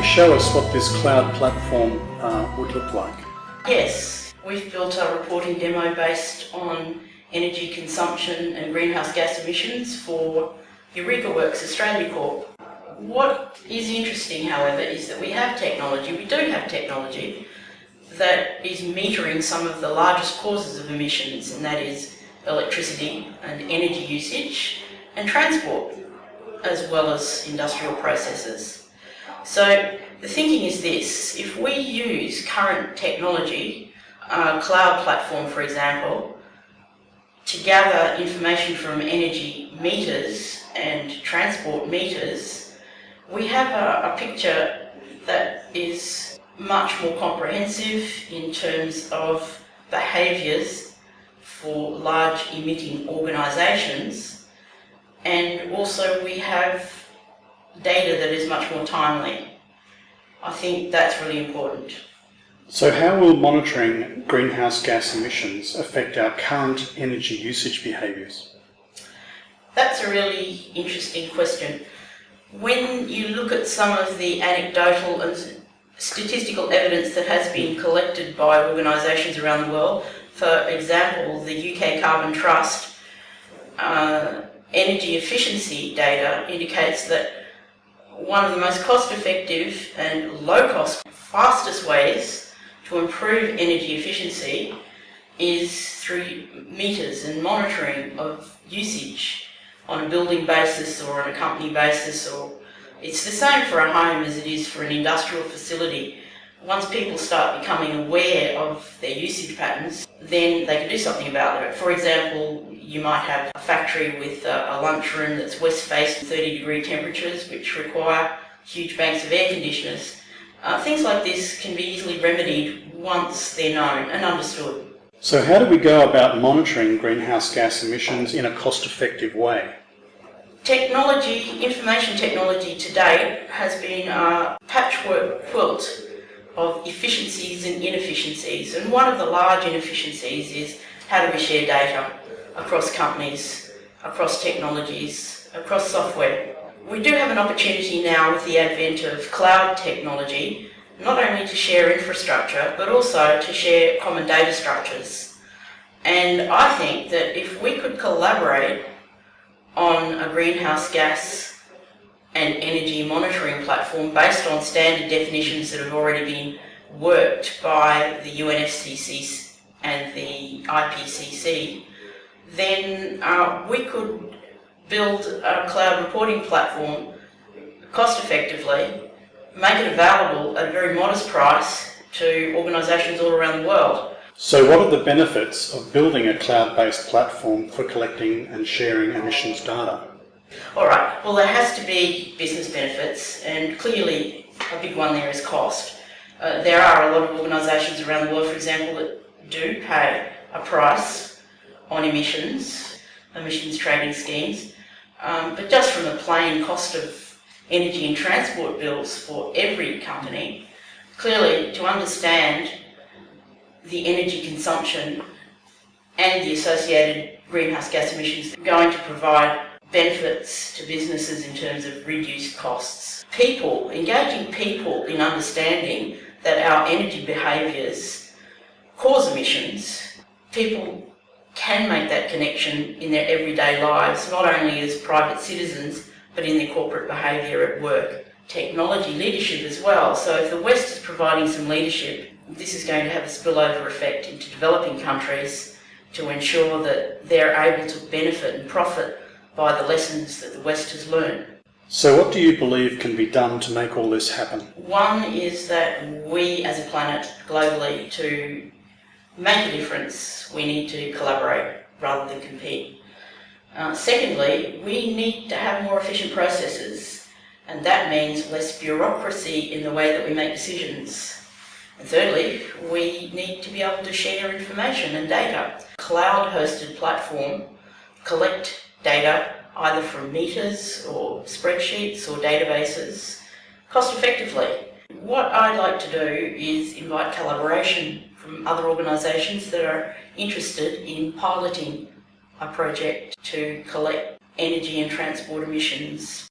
show us what this cloud platform would look like? Yes, we've built a reporting demo based on energy consumption and greenhouse gas emissions for Eureka Works Australia Corp. What is interesting, however, is that we do have technology that is metering some of the largest causes of emissions, and that is electricity and energy usage and transport, as well as industrial processes. So the thinking is this: if we use current technology, a cloud platform for example, to gather information from energy meters and transport meters, we have a picture that is much more comprehensive in terms of behaviours for large emitting organisations, and also we have data that is much more timely. I think that's really important. So how will monitoring greenhouse gas emissions affect our current energy usage behaviours? That's a really interesting question. When you look at some of the anecdotal and statistical evidence that has been collected by organisations around the world, for example, the UK Carbon Trust energy efficiency data indicates that one of the most cost-effective and low-cost, fastest ways to improve energy efficiency is through meters and monitoring of usage on a building basis or on a company basis, or it's the same for a home as it is for an industrial facility. Once people start becoming aware of their usage patterns, then they can do something about it. For example, you might have a factory with a lunchroom that's west-facing 30-degree temperatures, which require huge banks of air conditioners. Things like this can be easily remedied once they're known and understood. So how do we go about monitoring greenhouse gas emissions in a cost-effective way? Information technology to date has been a patchwork quilt of efficiencies and inefficiencies, and one of the large inefficiencies is how do we share data across companies, across technologies, across software. We do have an opportunity now with the advent of cloud technology, not only to share infrastructure, but also to share common data structures. And I think that if we could collaborate on a greenhouse gas and energy monitoring platform based on standard definitions that have already been worked by the UNFCCC and the IPCC, then we could build a cloud reporting platform cost effectively, make it available at a very modest price to organisations all around the world. So what are the benefits of building a cloud-based platform for collecting and sharing emissions data? All right, well, there has to be business benefits, and clearly a big one there is cost. There are a lot of organisations around the world, for example, that do pay a price on emissions trading schemes, but just from the plain cost of energy and transport bills for every company, clearly to understand the energy consumption and the associated greenhouse gas emissions are going to provide benefits to businesses in terms of reduced costs. Engaging people in understanding that our energy behaviours cause emissions, people can make that connection in their everyday lives, not only as private citizens, but in their corporate behaviour at work. Technology leadership as well. So if the West is providing some leadership, this is going to have a spillover effect into developing countries to ensure that they're able to benefit and profit by the lessons that the West has learned. So what do you believe can be done to make all this happen? One is that we as a planet globally, to make a difference, we need to collaborate rather than compete. Secondly, we need to have more efficient processes, and that means less bureaucracy in the way that we make decisions. And thirdly, we need to be able to share information and data. Cloud-hosted platform, collect data either from meters or spreadsheets or databases cost effectively. What I'd like to do is invite collaboration from other organisations that are interested in piloting a project to collect energy and transport emissions